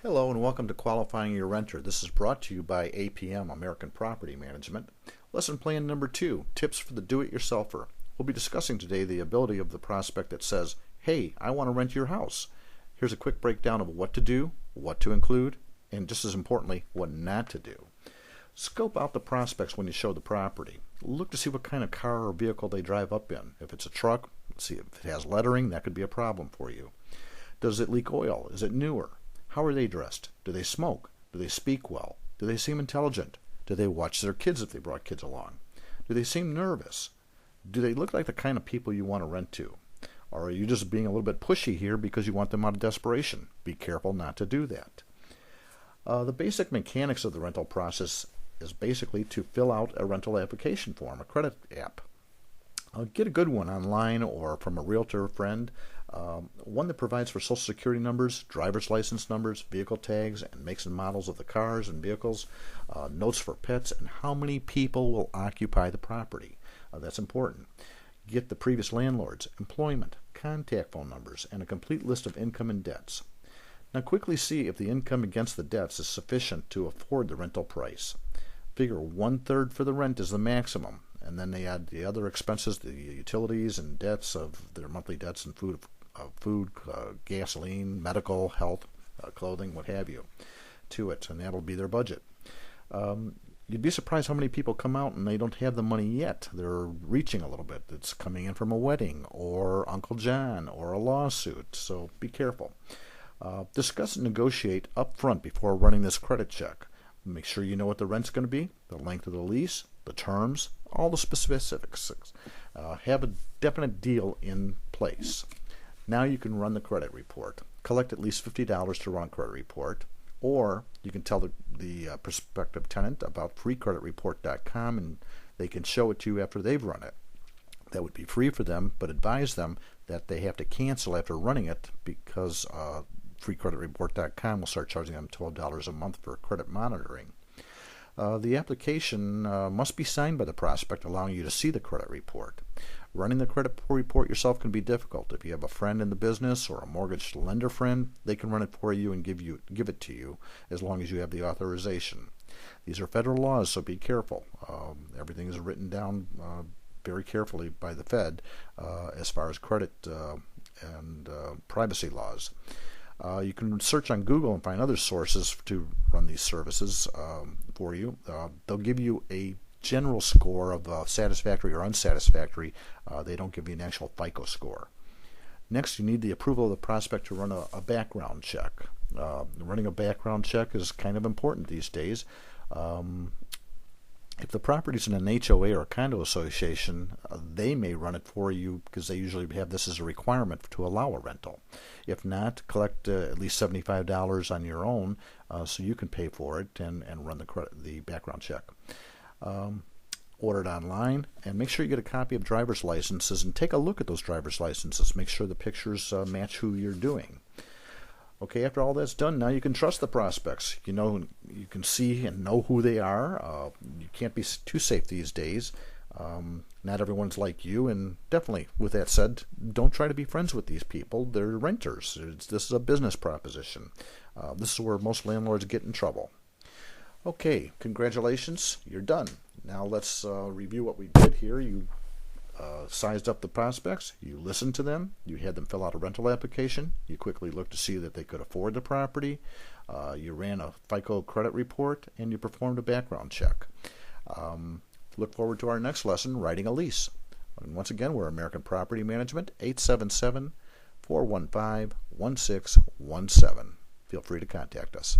Hello and welcome to Qualifying Your Renter. This is brought to you by APM, American Property Management. Lesson plan number 2, Tips for the Do-It-Yourselfer. We'll be discussing today the ability of the prospect that says, hey, I want to rent your house. Here's a quick breakdown of what to do, what to include, and just as importantly, what not to do. Scope out the prospects when you show the property. Look to see what kind of car or vehicle they drive up in. If it's a truck, see if it has lettering, that could be a problem for you. Does it leak oil? Is it newer? How are they dressed? Do they smoke? Do they speak well? Do they seem intelligent? Do they watch their kids if they brought kids along? Do they seem nervous? Do they look like the kind of people you want to rent to? Or are you just being a little bit pushy here because you want them out of desperation? Be careful not to do that. The basic mechanics of the rental process is basically to fill out a rental application form, a credit app. Get a good one online or from a realtor friend, one that provides for social security numbers, driver's license numbers, vehicle tags, and makes and models of the cars and vehicles, notes for pets, and how many people will occupy the property. That's important. Get the previous landlords, employment, contact phone numbers, and a complete list of income and debts. Now quickly see if the income against the debts is sufficient to afford the rental price. Figure 1/3 for the rent is the maximum, and then they add the other expenses, the utilities and debts of their monthly debts and food, gasoline, medical, health, clothing, what have you, to it, and that'll be their budget. You'd be surprised how many people come out and they don't have the money yet. They're reaching a little bit. It's coming in from a wedding or Uncle John or a lawsuit, so be careful. Discuss and negotiate up front before running this credit check. Make sure you know what the rent's going to be, the length of the lease, the terms, all the specifics. Have a definite deal in place. Now you can run the credit report. Collect at least $50 to run a credit report, or you can tell the prospective tenant about freecreditreport.com and they can show it to you after they've run it. That would be free for them, but advise them that they have to cancel after running it because freecreditreport.com will start charging them $12 a month for credit monitoring. The application must be signed by the prospect, allowing you to see the credit report. Running the credit report yourself can be difficult. If you have a friend in the business or a mortgage lender friend, they can run it for you and give it to you as long as you have the authorization. These are federal laws, so be careful. Everything is written down very carefully by the Fed as far as credit and privacy laws. You can search on Google and find other sources to run these services for you. They'll give you a general score of satisfactory or unsatisfactory. They don't give you an actual FICO score. Next, you need the approval of the prospect to run a background check. Running a background check is kind of important these days. If the property's in an HOA or a condo association, they may run it for you because they usually have this as a requirement to allow a rental. If not, collect at least $75 on your own so you can pay for it and run the background check. Order it online and make sure you get a copy of driver's licenses and take a look at those driver's licenses. Make sure the pictures match who you're doing. Okay, after all that's done, now you can trust the prospects. You know, you can see and know who they are. You can't be too safe these days. Not everyone's like you, and definitely, with that said, don't try to be friends with these people. They're renters. This is a business proposition. This is where most landlords get in trouble. Okay, congratulations, you're done. Now let's review what we did here. You sized up the prospects, you listened to them, you had them fill out a rental application, you quickly looked to see that they could afford the property, you ran a FICO credit report, and you performed a background check. Look forward to our next lesson, writing a lease. And once again, we're American Property Management, 877-415-1617. Feel free to contact us.